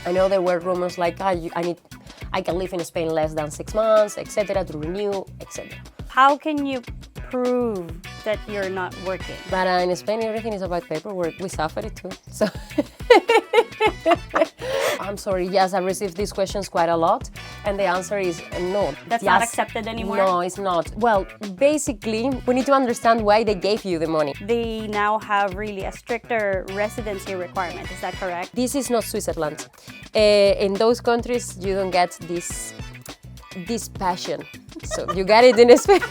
I know there were rumors like, I can live in Spain less than 6 months, etc., to renew, etc. How can you prove that you're not working? But in Spain, everything is about paperwork. We suffer it too. So I'm sorry. Yes, I received these questions quite a lot, and the answer is no. That's not accepted anymore? No, it's not. Well, basically, we need to understand why they gave you the money. They now have really a stricter residency requirement. Is that correct? This is not Switzerland. In those countries, you don't get this passion. So you got it in Spain.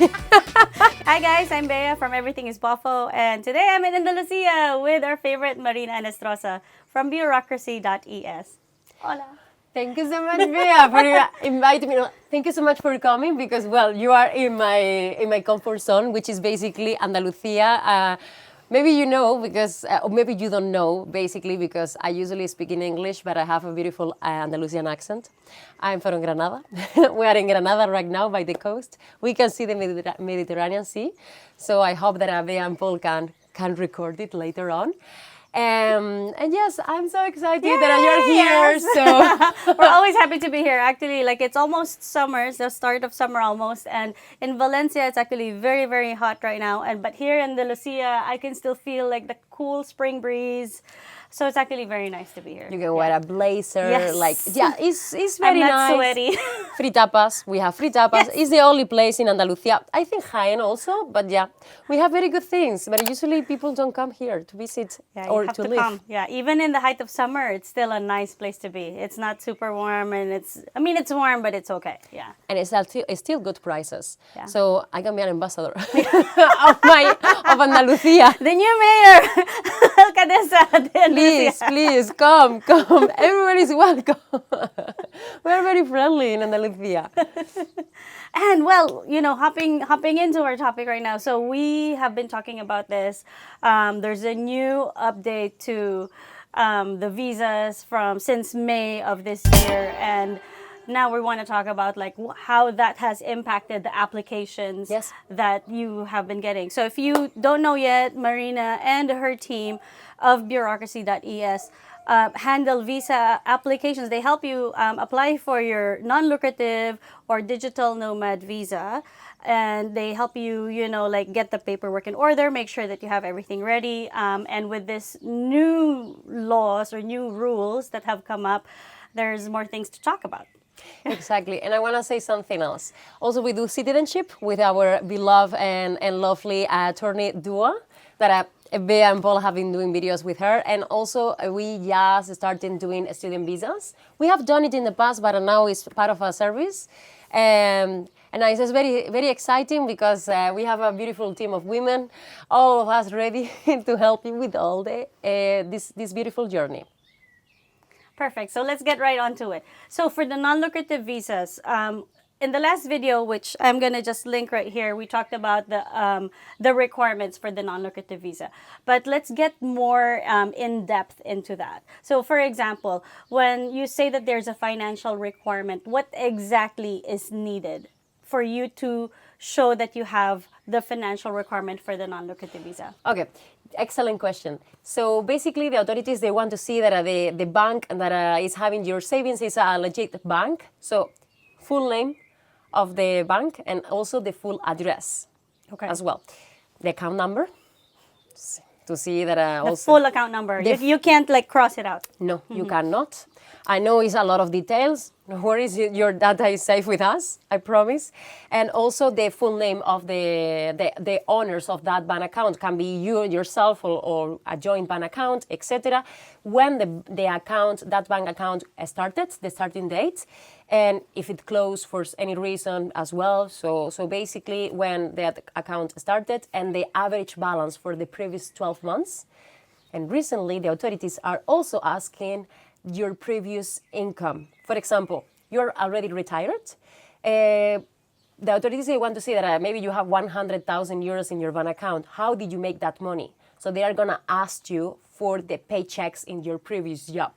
Hi guys, I'm Bea from Everything is Boffo, and today I'm in Andalusia with our favorite Marina Enestrosa from BureaucracyES. Hola. Thank you so much, Bea, for inviting me. Thank you so much for coming because, well, you are in my comfort zone, which is basically Andalusia. Maybe you know because, or maybe you don't know, basically because I usually speak in English, but I have a beautiful Andalusian accent. I'm from Granada. We are in Granada right now by the coast. We can see the Mediterranean Sea. So I hope that Bea and Paul can record it later on. And yes, I'm so excited that you're here. Yes. So we're always happy to be here. Actually, like it's almost summer, it's the start of summer almost. And in Valencia, it's actually very, very hot right now. But here in Andalusia, I can still feel like the cool spring breeze. So it's actually very nice to be here. You can wear a blazer. Yes. It's very I'm nice. not sweaty. Free tapas. We have free tapas. Yes. It's the only place in Andalusia. I think Jaén also, but yeah, we have very good things. But usually people don't come here to visit or to live. Come. Yeah, even in the height of summer, it's still a nice place to be. It's not super warm, and it's warm, but it's okay. Yeah. And it's still good prices. Yeah. So I can be an ambassador of Andalusia. The new mayor, Alcaldesa. Please, come. Everyone is welcome. We're very friendly in Andalusia. And well, hopping into our topic right now. So we have been talking about this. There's a new update to the visas since May of this year, and now we want to talk about like how that has impacted the applications that you have been getting. So if you don't know yet, Marina and her team of BureaucracyES handle visa applications. They help you apply for your non-lucrative or digital nomad visa, and they help you, like get the paperwork in order, make sure that you have everything ready. And with this new laws or new rules that have come up, there's more things to talk about. Exactly. And I want to say something else. Also, we do citizenship with our beloved and lovely attorney Dua, that Bea and Paul have been doing videos with her. And also, we just started doing student visas. We have done it in the past, but now it's part of our service. And it's just very, very exciting because we have a beautiful team of women, all of us ready to help you with all this beautiful journey. Perfect. So let's get right onto it. So for the non-lucrative visas, in the last video, which I'm going to just link right here, we talked about the requirements for the non-lucrative visa. But let's get more in depth into that. So for example, when you say that there's a financial requirement, what exactly is needed for you to show that you have the financial requirement for the non-lucrative visa? Okay. Excellent question. So basically, the authorities, they want to see that the bank that is having your savings is a legit bank. So full name of the bank and also the full address as well. The account number to see that the full account number. You can't like cross it out. No, you cannot. I know it's a lot of details. No worries, your data is safe with us, I promise. And also the full name of the owners of that bank account can be you yourself or a joint bank account, etc. When that bank account started, the starting date, and if it closed for any reason as well. So basically when that account started and the average balance for the previous 12 months. And recently the authorities are also asking your previous income. For example, you're already retired. The authorities, they want to see that maybe you have 100,000 euros in your bank account. How did you make that money? So they are going to ask you for the paychecks in your previous job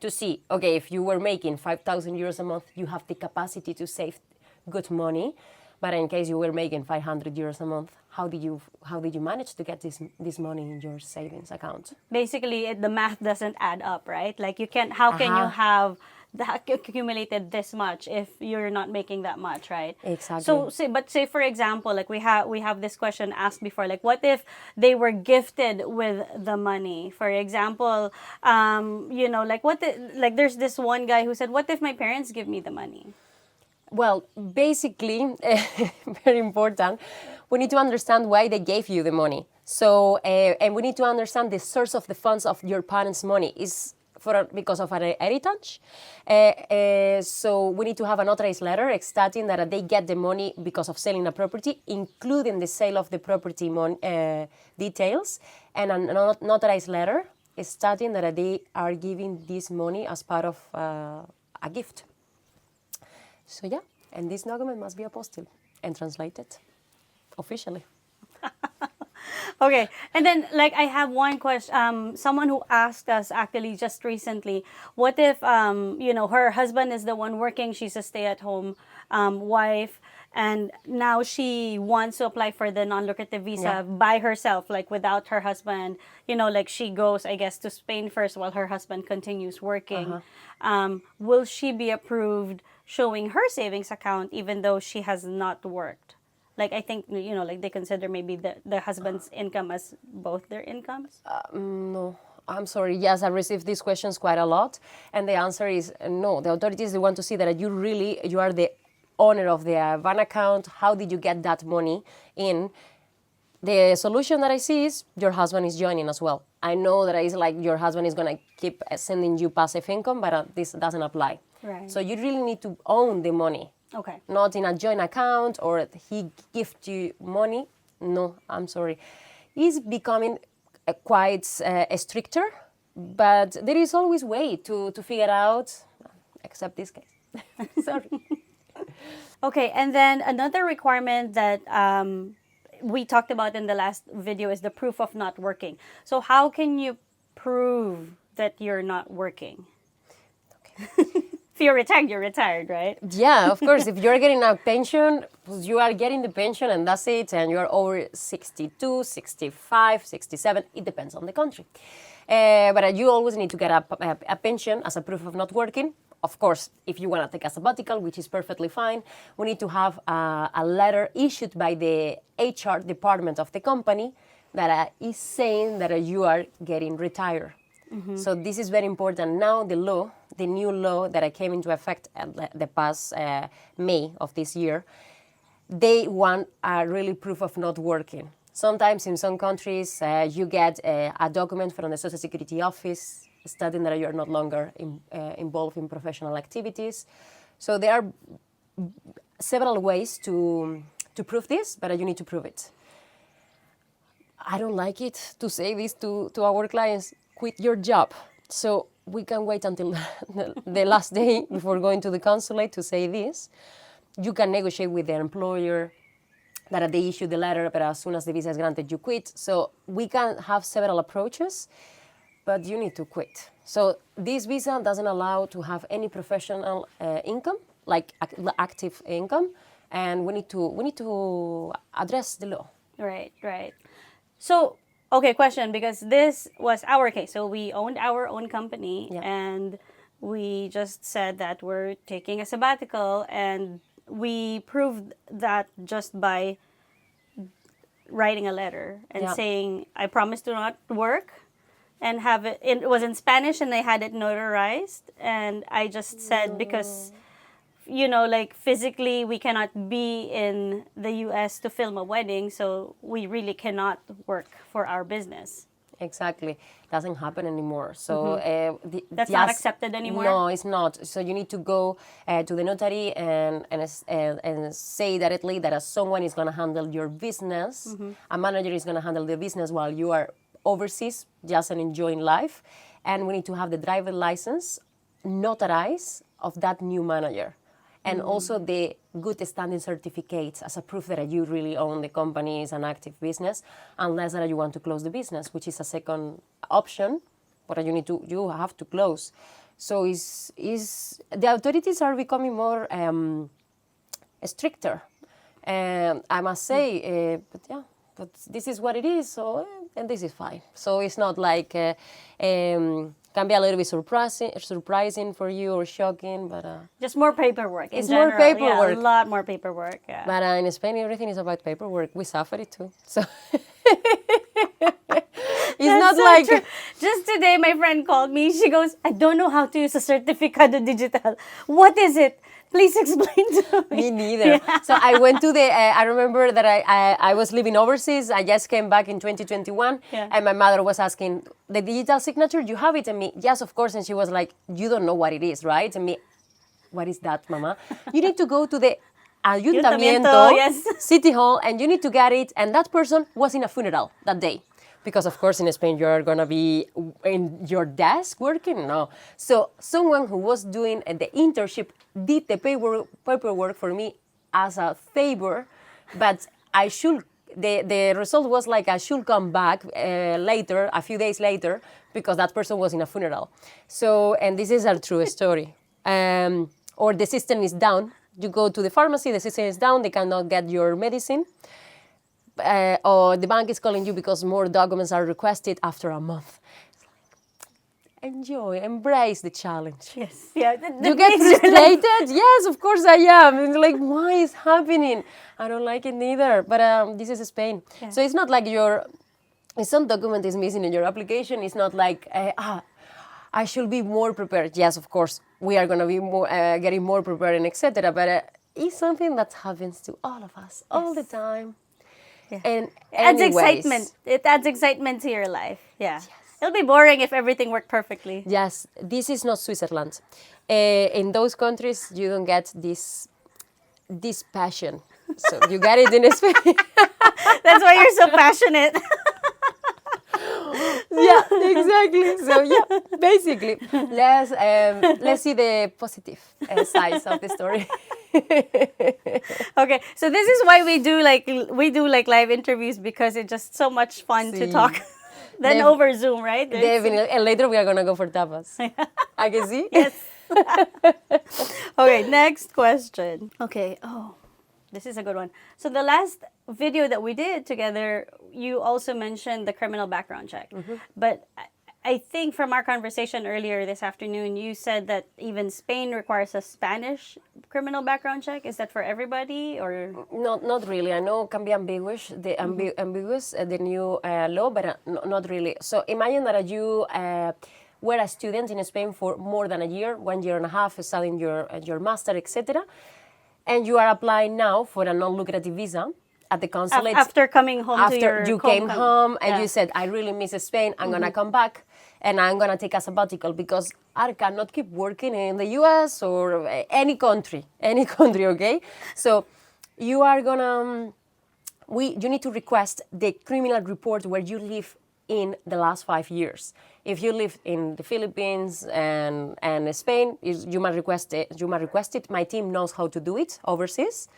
to see, okay, if you were making 5,000 euros a month, you have the capacity to save good money. But in case you were making 500 euros a month, how did you manage to get this money in your savings account? Basically, the math doesn't add up, right? Like you can't. How can you have accumulated this much if you're not making that much, right? Exactly. So say for example, like we have this question asked before, like what if they were gifted with the money? For example, like like there's this one guy who said, what if my parents give me the money? Well, basically, very important, we need to understand why they gave you the money. So, and we need to understand the source of the funds of your parents' money. Is because of an heritage. So we need to have an authorized letter stating that they get the money because of selling a property, including the sale of the property details, and an notarized letter stating that they are giving this money as part of a gift. So yeah, and this document must be apostilled and translated officially. Okay, and then like I have one question. Someone who asked us actually just recently, what if her husband is the one working, she's a stay-at-home wife, and now she wants to apply for the non-lucrative visa by herself, like without her husband. Like she goes, I guess, to Spain first while her husband continues working. Will she be approved showing her savings account even though she has not worked? Like I think like they consider maybe the husband's income as both their incomes. No, I'm sorry. Yes, I received these questions quite a lot, and the answer is no. The authorities, they want to see that you are the owner of the van account. How did you get that money in? The solution that I see is your husband is joining as well. I know that it's like your husband is gonna keep sending you passive income, but this doesn't apply. Right. So you really need to own the money. Okay. Not in a joint account or he gift you money. No, I'm sorry. It's becoming quite stricter, but there is always way to figure out, except this case. Sorry. Okay, and then another requirement that we talked about in the last video is the proof of not working. So how can you prove that you're not working? Okay. If you're retired, right? Yeah, of course. If you're getting a pension, you are getting the pension and that's it. And you're over 62, 65, 67. It depends on the country. But you always need to get a pension as a proof of not working. Of course, if you want to take a sabbatical, which is perfectly fine, we need to have a letter issued by the HR department of the company that is saying that you are getting retired. Mm-hmm. So this is very important. Now the new law that came into effect at the past May of this year, they want a really proof of not working. Sometimes in some countries you get a document from the Social Security office stating that you're no longer involved in professional activities. So there are several ways to prove this, but you need to prove it. I don't like it to say this to our clients. Quit your job. So we can wait until the last day before going to the consulate to say this. You can negotiate with the employer that they issue the letter, but as soon as the visa is granted, you quit. So we can have several approaches, but you need to quit. So this visa doesn't allow to have any professional income, like active income, and we need to address the law. Right. So, okay, question, because this was our case. So we owned our own company, and we just said that we're taking a sabbatical, and we proved that just by writing a letter and saying, I promise to not work, and have it. It was in Spanish, and I had it notarized, and I just said because, like physically we cannot be in the U.S. to film a wedding, so we really cannot work for our business. Exactly. Doesn't happen anymore. So that's not accepted anymore? No, it's not. So you need to go to the notary and say directly that someone is going to handle your business. A manager is going to handle the business while you are overseas, just enjoying life. And we need to have the driver license notarized of that new manager. And also the good standing certificates as a proof that you really own the company, is an active business, unless that you want to close the business, which is a second option, but you have to close. So the authorities are becoming more stricter. I must say, but yeah, but this is what it is. So and this is fine. So it's not like can be a little bit surprising for you or shocking, but just more paperwork. It's in more general. paperwork. Yeah, a lot more paperwork. Yeah. But in Spain, everything is about paperwork. We suffer it too. So it's not so like true. Just today, my friend called me. She goes, "I don't know how to use a certificado digital. What is it? Please explain to me." Me neither. So I went to I remember that I was living overseas. I just came back in 2021. Yeah. And my mother was asking, the digital signature, you have it? And me, yes, of course. And she was like, you don't know what it is, right? And me, what is that, mama? You need to go to the Ayuntamiento, yes. City Hall, and you need to get it. And that person was in a funeral that day. Because, of course, in Spain, you're going to be in your desk working? No. So someone who was doing the internship did the paperwork for me as a favor, but the result was like I should come back later, a few days later, because that person was in a funeral. So, and this is a true story. Or the system is down. You go to the pharmacy, the system is down, they cannot get your medicine. Or the bank is calling you because more documents are requested after a month. Enjoy, embrace the challenge. Yes. Yeah. You get frustrated? Yes, of course I am. It's like, why is happening? I don't like it neither. But this is Spain. Yeah. So it's not like if some document is missing in your application, it's not like, I should be more prepared. Yes, of course, we are going to be more, getting more prepared and etc. But it's something that happens to all of us all the time. Yeah. And adds excitement. It adds excitement to your life. Yeah. Yes. It'll be boring if everything worked perfectly. Yes. This is not Switzerland. In those countries, you don't get this passion. So you get it in Spain. That's why you're so passionate. Yeah, exactly. So yeah, basically, let's see the positive sides of the story. Okay, so this is why we do like live interviews, because it's just so much fun to talk. Then over Zoom, right? Definitely. And later we are gonna go for tapas. I can see. Yes. Okay, next question. Okay. Oh, this is a good one. So the last video that we did together, you also mentioned the criminal background check. Mm-hmm. But I think from our conversation earlier this afternoon, you said that even Spain requires a Spanish criminal background check. Is that for everybody, or? Not really. I know it can be ambiguous, the new law, but not really. So imagine that you were a student in Spain for more than a year, 1 year and a half, studying your master, etc. And you are applying now for a non-lucrative visa at the consulate. After coming home After you came home and you said, I really miss Spain, I'm going to come back and I'm going to take a sabbatical because I cannot keep working in the US or any country, okay? So you are going to, you need to request the criminal report where you live in the last 5 years. If you live in the Philippines and Spain, you might request it. My team knows how to do it overseas.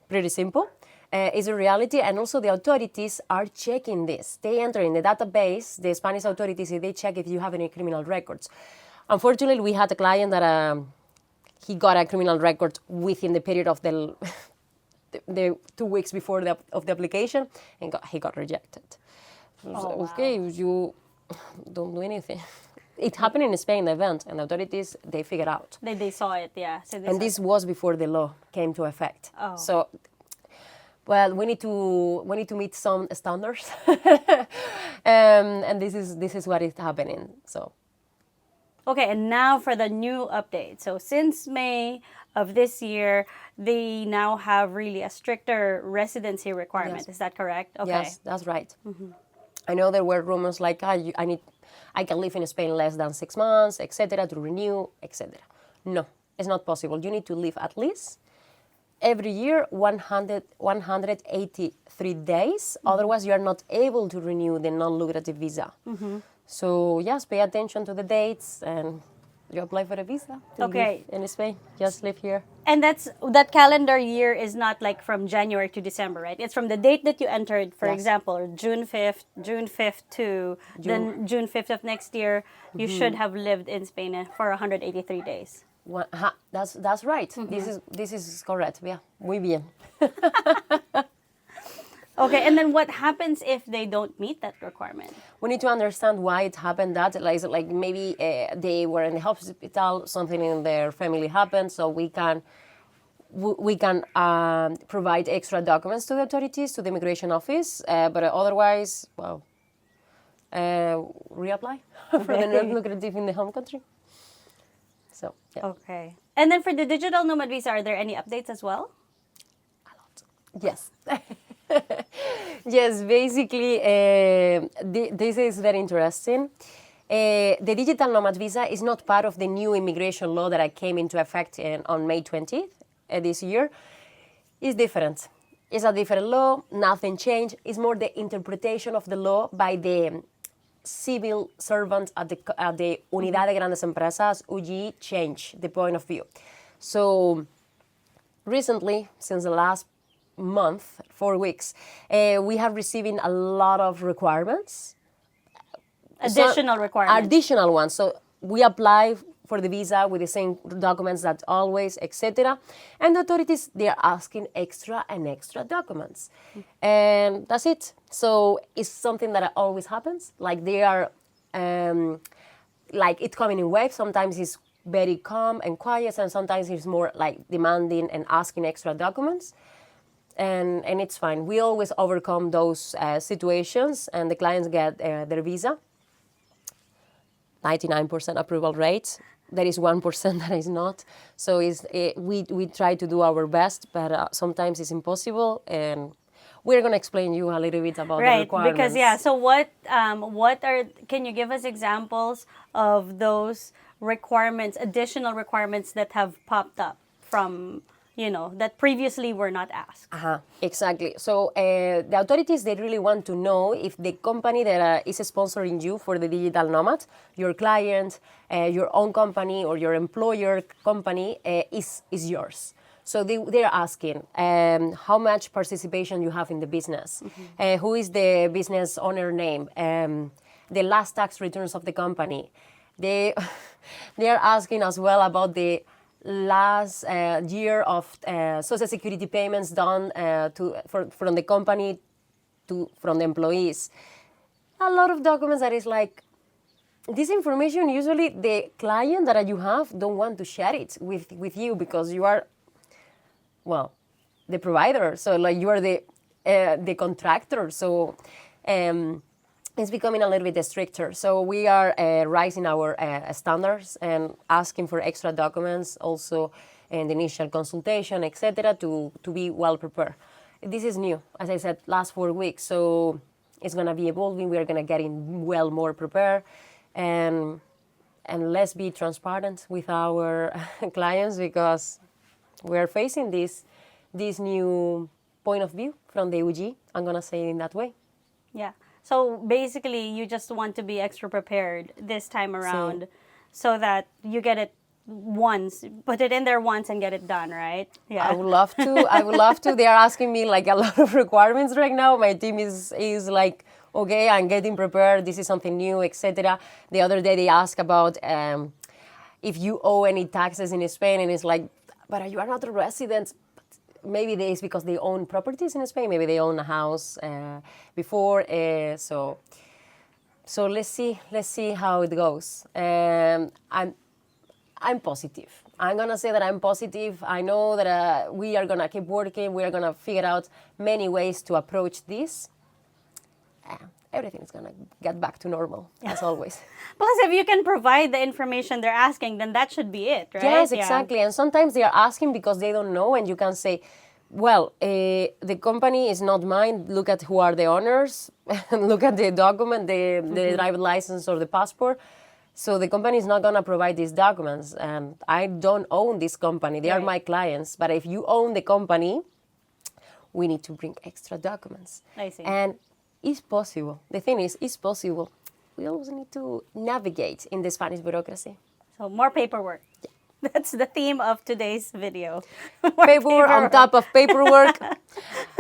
Pretty simple. It's a reality, and also the authorities are checking this. They enter in the database, the Spanish authorities, they check if you have any criminal records. Unfortunately, we had a client that he got a criminal record within the period of the 2 weeks before the application, and he got rejected. Oh, okay, wow. You don't do anything. It happened in Spain, the event, and the authorities, they figured out. They saw it, yeah. So and this was before the law came to effect. Oh. So, well, we need to meet some standards, and this is what is happening. So. Okay, and now for the new update. So since May of this year, they now have really a stricter residency requirement. Yes. Is that correct? Okay. Yes, that's right. Mm-hmm. I know there were rumors like, I can live in Spain less than 6 months, etc., to renew, etc. No, it's not possible. You need to live at least every year 183 days. Mm-hmm. Otherwise, you are not able to renew the non-lucrative visa. Mm-hmm. So, yes, pay attention to the dates and you apply for a visa to live in Spain. Just live here. And that calendar year is not like from January to December, right? It's from the date that you entered, for example, June 5th to then June 5th of next year, you should have lived in Spain for 183 days. That's right. Mm-hmm. This is correct. Yeah, muy bien. Okay, and then what happens if they don't meet that requirement? We need to understand why it happened. That like maybe they were in the hospital, something in their family happened, so we can provide extra documents to the authorities, to the immigration office. But otherwise, well, reapply for the non-lucrative in the home country. So yeah. Okay, and then for the digital nomad visa, are there any updates as well? Yes. Yes, basically, this is very interesting. The digital nomad visa is not part of the new immigration law that came into effect on May 20th this year. It's different. It's a different law, nothing changed. It's more the interpretation of the law by the civil servants at the Unidad de Grandes Empresas, UGE, changed the point of view. So recently, since the last month, 4 weeks, we have receiving a lot of requirements. Additional requirements. Additional ones. So we apply for the visa with the same documents that always, etc. And the authorities, they are asking extra and extra documents. And that's it. So it's something that always happens. Like they are, like it's coming in waves. Sometimes it's very calm and quiet, and sometimes it's more like demanding and asking extra documents. And it's fine. We always overcome those situations, and the clients get their visa. 99% approval rate. There is 1% that is not. So we try to do our best, but sometimes it's impossible. And we're going to explain you a little bit about the requirements. Right, because so can you give us examples of those requirements, additional requirements that have popped up from, that previously were not asked? Exactly. So the authorities, they really want to know if the company that is sponsoring you for the digital nomad, your client, your own company or your employer company is yours. So they're asking how much participation you have in the business, who is the business owner name, the last tax returns of the company. They are asking as well about the last year of Social Security payments done from the company from the employees. A lot of documents that is like, this information, usually the client that you have don't want to share it with you because you are, well, the provider. So like you are the contractor. So it's becoming a little bit stricter. So we are raising our standards and asking for extra documents, also in the initial consultation, etc., to be well prepared. This is new, as I said, last 4 weeks. So it's going to be evolving. We are going to get in well more prepared. And let's be transparent with our clients because we are facing this new point of view from the UG. I'm going to say it in that way. Yeah. So basically, you just want to be extra prepared this time around so that you get it once, put it in there once and get it done, right? Yeah. I would love to. They are asking me like a lot of requirements right now. My team is like, okay, I'm getting prepared. This is something new, etc. The other day they asked about if you owe any taxes in Spain, and it's like, but you are not a resident. Maybe it's because they own properties in Spain. Maybe they own a house before. So let's see how it goes. I'm positive. I'm gonna say that I'm positive. I know that we are gonna keep working. We are gonna figure out many ways to approach this. Everything is gonna get back to normal as always. Plus, if you can provide the information they're asking, then that should be it, right? Yes, exactly. Yeah. And sometimes they are asking because they don't know, and you can say, well, the company is not mine. Look at who are the owners. Look at the document, the driver's license or the passport. So the company is not going to provide these documents. And I don't own this company. They are my clients. But if you own the company, we need to bring extra documents. I see. And it's possible. The thing is, it's possible. We always need to navigate in the Spanish bureaucracy. So more paperwork. Yeah. That's the theme of today's video. Paperwork on top of paperwork.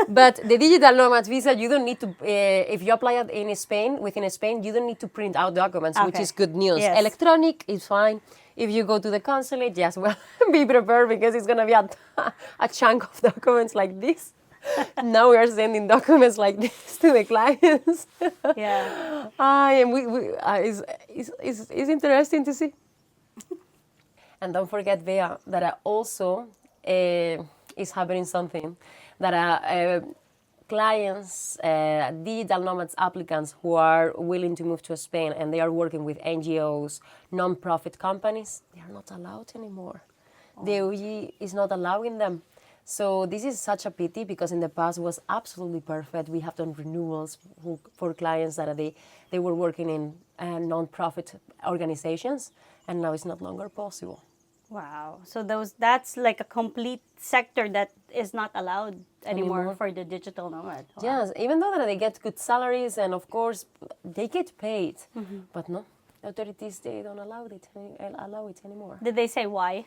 But the digital nomad visa, you don't need to, if you apply it within Spain, you don't need to print out documents, which is good news. Yes. Electronic is fine. if you go to the consulate, yes, well, be prepared because it's going to be a chunk of documents like this. Now we are sending documents like this to the clients. Yeah. And it's interesting to see. And don't forget, Bea, that also is happening something that clients, digital nomads applicants who are willing to move to Spain and they are working with NGOs, non-profit companies, they are not allowed anymore. The OE is not allowing them. So this is such a pity because in the past it was absolutely perfect. We have done renewals for clients that they were working in non-profit organizations, and now it's no longer possible. Wow. So that's like a complete sector that is not allowed anymore for the digital nomad. Wow. Yes, even though that they get good salaries and of course they get paid, but no, the authorities, they don't allow it anymore. Did they say why?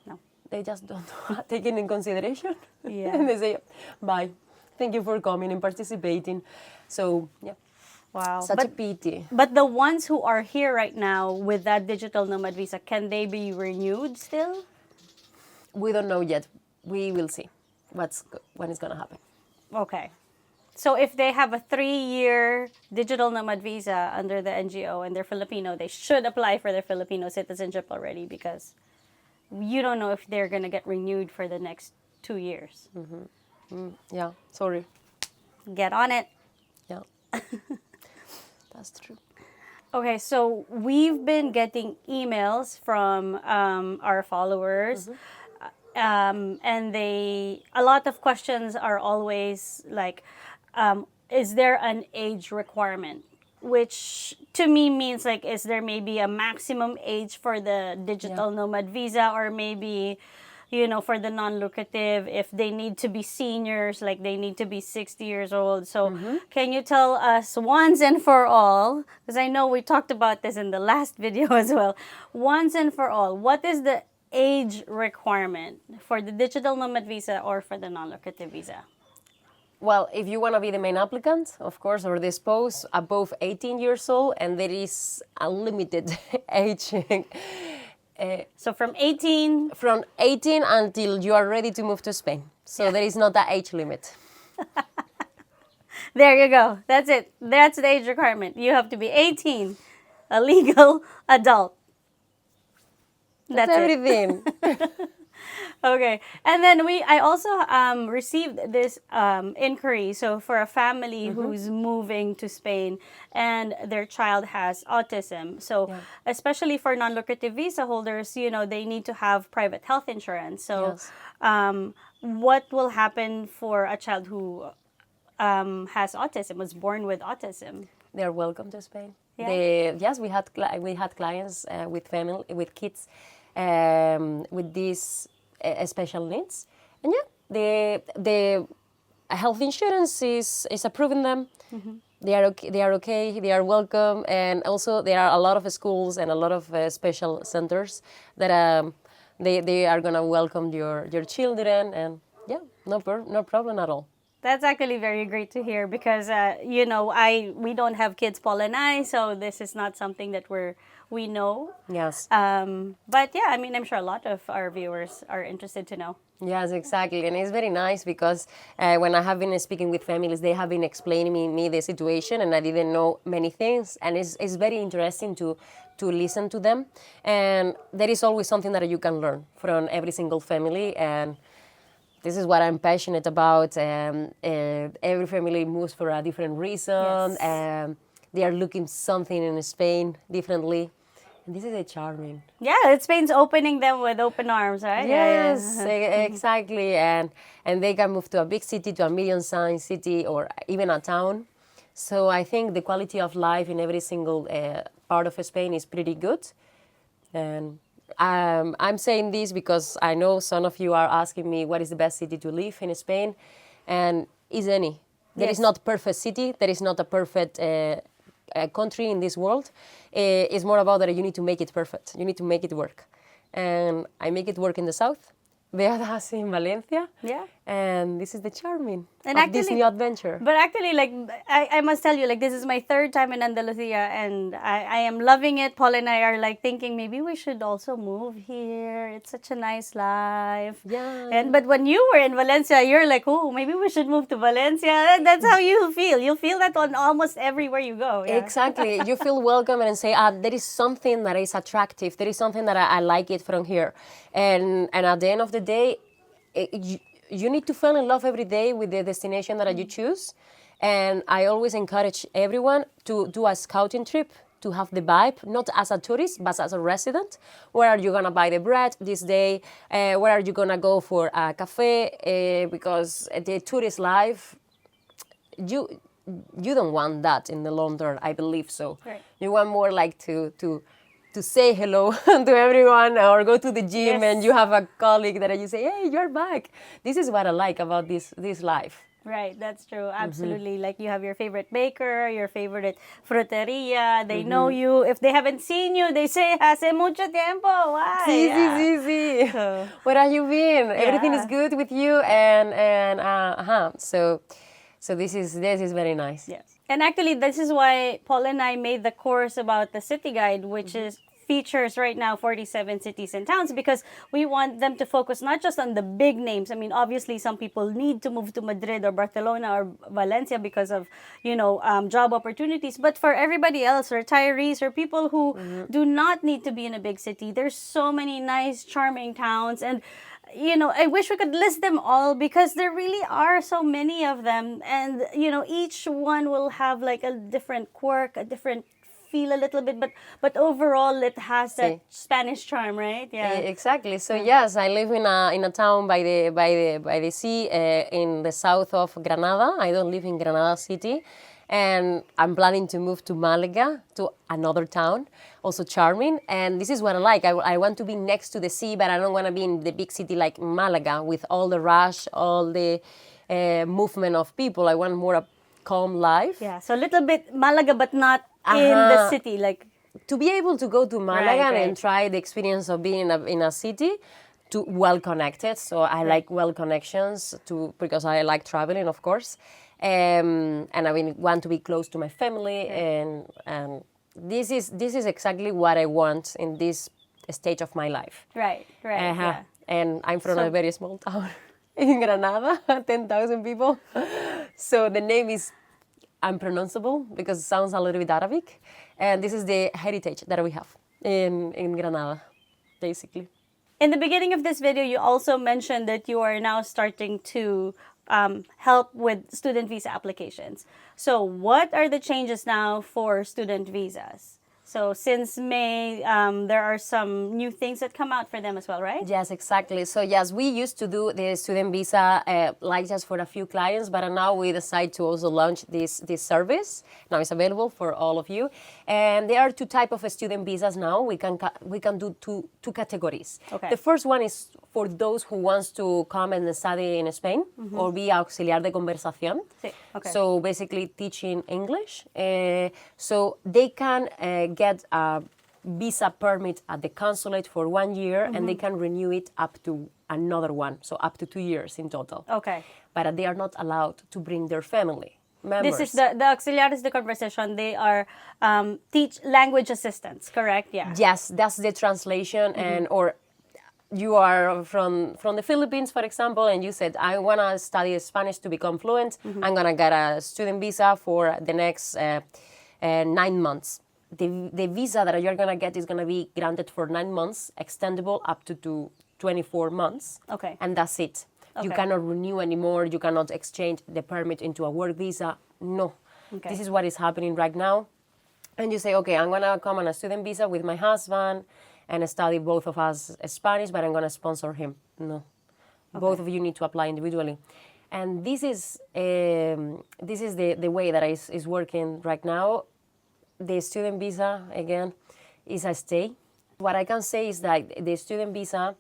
No. They just don't take it in consideration. Yeah. And they say, bye, thank you for coming and participating. So, yeah. Wow. Such a pity. But the ones who are here right now with that digital nomad visa, can they be renewed still? We don't know yet. We will see when it's going to happen. Okay. So if they have a 3-year digital nomad visa under the NGO and they're Filipino, they should apply for their Filipino citizenship already because you don't know if they're going to get renewed for the next 2 years. Yeah, sorry. Get on it. Yeah. That's true. Okay, so we've been getting emails from our followers, and a lot of questions are always like, is there an age requirement? Which to me means like, is there maybe a maximum age for the digital nomad visa, or maybe, for the non-lucrative, if they need to be seniors, like they need to be 60 years old. So can you tell us once and for all, because I know we talked about this in the last video as well, once and for all, what is the age requirement for the digital nomad visa or for the non-lucrative visa? Well, if you want to be the main applicant, of course, or the spouse, above 18 years old, and there is a limited age. So from 18? From 18 until you are ready to move to Spain. So there is not that age limit. There you go. That's it. That's the age requirement. You have to be 18, a legal adult. That's everything. Okay, and then I also received this inquiry. So for a family who's moving to Spain and their child has autism, so especially for non-lucrative visa holders, they need to have private health insurance. So what will happen for a child who has autism, was born with autism? They're welcome to Spain. Yeah. Yes, we had clients with kids with these special needs, and the health insurance is approving them. They are okay. They are welcome, and also there are a lot of schools and a lot of special centers that they are gonna welcome your children, and no problem at all. That's actually very great to hear because we don't have kids, Paul and I, so this is not something that we know. Yes. But yeah, I mean, I'm sure a lot of our viewers are interested to know. Yes, exactly. And it's very nice because when I have been speaking with families, they have been explaining me the situation, and I didn't know many things. And it's very interesting to listen to them. And there is always something that you can learn from every single family. And this is what I'm passionate about. Every family moves for a different reason. Yes. They are looking something in Spain differently. And this is a charming. Yeah, Spain's opening them with open arms, right? Yes, exactly. And they can move to a big city, to a medium-sized city, or even a town. So I think the quality of life in every single part of Spain is pretty good. And I'm saying this because I know some of you are asking me what is the best city to live in Spain, and is any. There is not a perfect city. There is not a perfect country in this world. It's more about that you need to make it perfect. You need to make it work. And I make it work in the south. Bea does in Valencia. Yeah. And this is the charming And of this actually- new adventure. But actually, like, I must tell you, like, this is my third time in Andalusia, and I am loving it. Paul and I are, like, thinking maybe we should also move here. It's such a nice life. Yeah. But when you were in Valencia, you're like, oh, maybe we should move to Valencia. And that's how you feel. You feel that on almost everywhere you go. Yeah. Exactly. You feel welcome and say, there is something that is attractive. There is something that I like it from here. And at the end of the day, you need to fall in love every day with the destination that you choose. And I always encourage everyone to do a scouting trip, to have the vibe, not as a tourist, but as a resident. Where are you going to buy the bread this day? Where are you going to go for a cafe? Because the tourist life, you don't want that in the long term, I believe so. Right. You want more like to say hello to everyone, or go to the gym. Yes. And you have a colleague that you say, hey, you're back. This is what I like about this life. Right, that's true. Absolutely. Like, you have your favorite baker, your favorite fruteria. They know you. If they haven't seen you, they say, hace mucho tiempo. Why? Sí. So- Where have you been? Everything is good with you, and So this is very nice. Yes. And actually, this is why Paul and I made the course about the city guide, which is features right now 47 cities and towns, because we want them to focus not just on the big names. I mean, obviously, some people need to move to Madrid or Barcelona or Valencia because of, job opportunities. But for everybody else, retirees or people who do not need to be in a big city, there's so many nice, charming towns. And I wish we could list them all, because there really are so many of them. And, each one will have like a different quirk, a different feel a little bit, but overall it has that Spanish charm, right? Yeah. Exactly. So yes, I live in a town by the sea in the south of Granada. I don't live in Granada city. And I'm planning to move to Malaga, to another town, also charming. And this is what I like. I want to be next to the sea, but I don't want to be in the big city like Malaga with all the rush, all the movement of people. I want more a calm life. Yeah, so a little bit Malaga, but not in the city. Like, to be able to go to Malaga Right. and try the experience of being in a city, to well connected. So I like well connections because I like traveling, of course. And I want to be close to my family, and this is exactly what I want in this stage of my life. right. Yeah. And I'm from a very small town in Granada, 10,000 people. So the name is unpronounceable because it sounds a little bit Arabic. And this is the heritage that we have in Granada, basically. In the beginning of this video, you also mentioned that you are now starting to help with student visa applications. So what are the changes now for student visas? So since May, there are some new things that come out for them as well, right? Yes, exactly. So yes, we used to do the student visa like just for a few clients, but now we decide to also launch this service. Now it's available for all of you, and there are two types of student visas now. We can do two categories. Okay. The first one is for those who wants to come and study in Spain or be auxiliar de conversación. Sí, okay. So basically teaching English. So they can get a visa permit at the consulate for 1 year, and they can renew it up to another one, so up to 2 years in total. Okay. But they are not allowed to bring their family members. This is the auxiliares de conversation. They are teach language assistants, correct? Yeah. Yes, that's the translation, and or you are from the Philippines, for example, and you said, I want to study Spanish to become fluent. I'm going to get a student visa for the next 9 months. The visa that you're going to get is going to be granted for 9 months, extendable up to 24 months. Okay. And that's it. You Okay. cannot renew anymore. You cannot exchange the permit into a work visa. No. Okay. This is what is happening right now. And you say, okay, I'm going to come on a student visa with my husband and study both of us Spanish, but I'm going to sponsor him. No. Both of you need to apply individually. And this is the way that is working right now. The student visa, again, is a stay. What I can say is that the student visa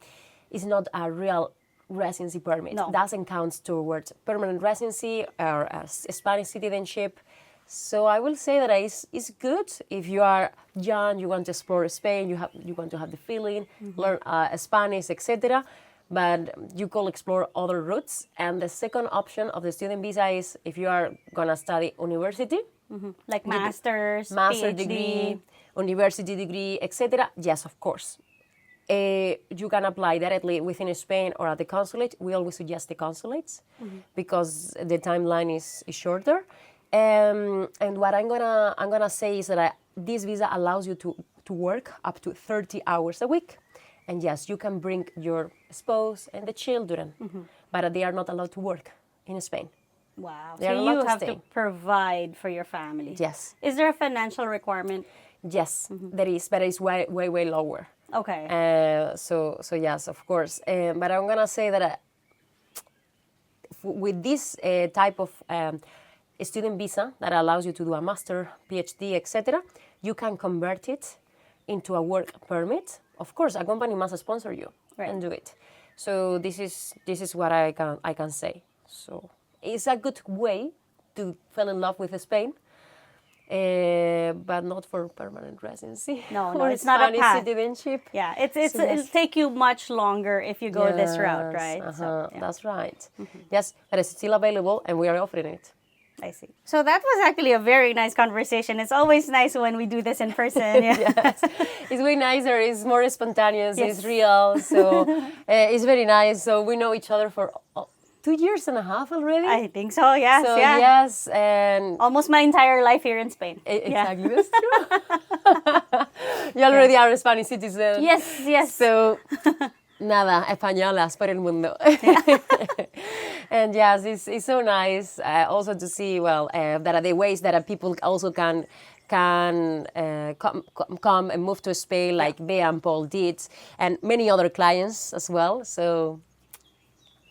is not a real residency permit. No. Doesn't count towards permanent residency or Spanish citizenship. So I will say that it's good if you are young, you want to explore Spain, you want to have the feeling, learn Spanish, etc. but you could explore other routes. And the second option of the student visa is if you are gonna study university, Like master's, master PhD. degree, university degree, etc. Yes, of course. You can apply directly within Spain or at the consulate. We always suggest the consulates because the timeline is shorter. And what I'm gonna say is that this visa allows you to work up to 30 hours a week. And yes, you can bring your spouse and the children, but they are not allowed to work in Spain. Wow. They are So allowed you to have stay. to provide for your family. Yes. Is there a financial requirement? Yes, there is, but it's way lower. Okay. So yes, of course. But I'm gonna say that with this type of student visa that allows you to do a master, PhD, etc., you can convert it into a work permit. Of course, a company must sponsor you and do it. So this is what I can say. So it's a good way to fall in love with Spain. But not for permanent residency. No, or it's not a Spanish path. citizenship. Yeah, So yes. it'll take you much longer if you go this route, right? Yes, So, yeah. That's right. Yes, but it's still available and we are offering it. I see. So that was actually a very nice conversation. It's always nice when we do this in person. Yeah. Yes, it's way nicer. It's more spontaneous. Yes. It's real. So it's very nice. So we know each other for 2 years and a half already. I think so. Yes. So yeah. yes, and Almost my entire life here in Spain. exactly, that's true. You already are a Spanish citizen. Yes. Yes. So, nada, españolas por el mundo. And yes, it's so nice also to see, well, that are the ways that people also can come and move to Spain, like Bea and Paul did, and many other clients as well. So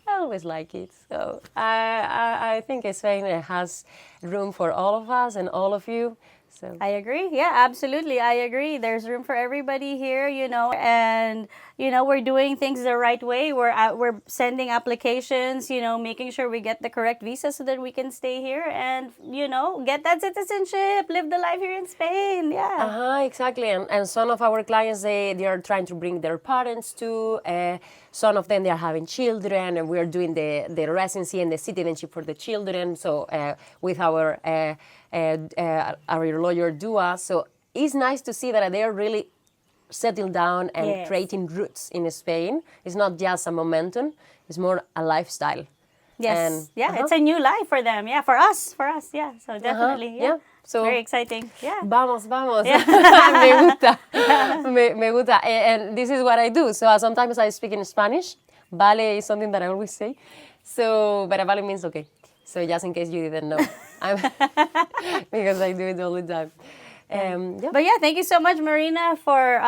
I always like it. So I think Spain has room for all of us and all of you. So I agree. Yeah, absolutely. I agree. There's room for everybody here, and we're doing things the right way. We're sending applications, making sure we get the correct visa so that we can stay here and, get that citizenship, live the life here in Spain. Yeah. Exactly. And some of our clients, they are trying to bring their parents too. Some of them, they are having children, and we are doing the residency and the citizenship for the children. So with our lawyer Dua. So it's nice to see that they are really settled down and creating roots in Spain. It's not just a momentum; it's more a lifestyle. Yes. And, It's a new life for them. Yeah, for us. Yeah. So definitely. Yeah. So very exciting. Yeah. Vamos. Me gusta. Me gusta. And this is what I do. So sometimes I speak in Spanish. Vale is something that I always say. So, but vale means okay. So just in case you didn't know, because I do it all the time. But yeah, thank you so much, Marina, for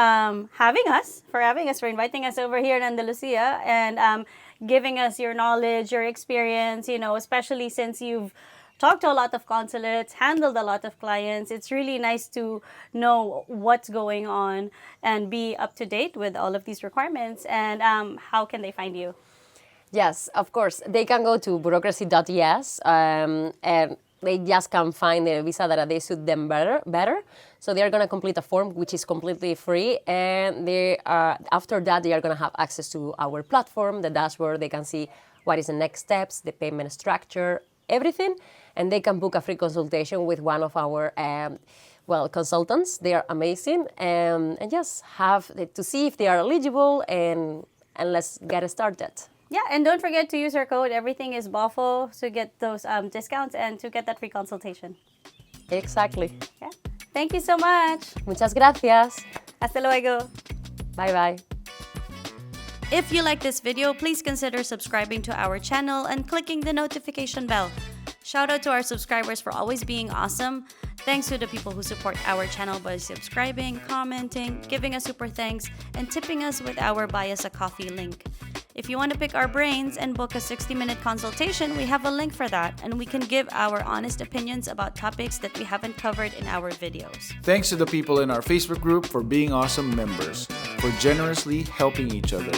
having us, for inviting us over here in Andalusia and giving us your knowledge, your experience, especially since you've talked to a lot of consulates, handled a lot of clients. It's really nice to know what's going on and be up to date with all of these requirements. And how can they find you? Yes, of course. They can go to bureaucracy.es and they just can find the visa that they suit them better. So they are going to complete a form which is completely free, and after that they are going to have access to our platform, the dashboard. They can see what is the next steps, the payment structure, everything, and they can book a free consultation with one of our consultants. They are amazing, and just have to see if they are eligible, and let's get started. Yeah, and don't forget to use our code. Everything is Boffo to get those discounts and to get that free consultation. Exactly. Yeah. Thank you so much. Muchas gracias. Hasta luego. Bye-bye. If you like this video, please consider subscribing to our channel and clicking the notification bell. Shout out to our subscribers for always being awesome. Thanks to the people who support our channel by subscribing, commenting, giving us super thanks, and tipping us with our Buy Us a Coffee link. If you want to pick our brains and book a 60-minute consultation, we have a link for that, and we can give our honest opinions about topics that we haven't covered in our videos. Thanks to the people in our Facebook group for being awesome members, for generously helping each other.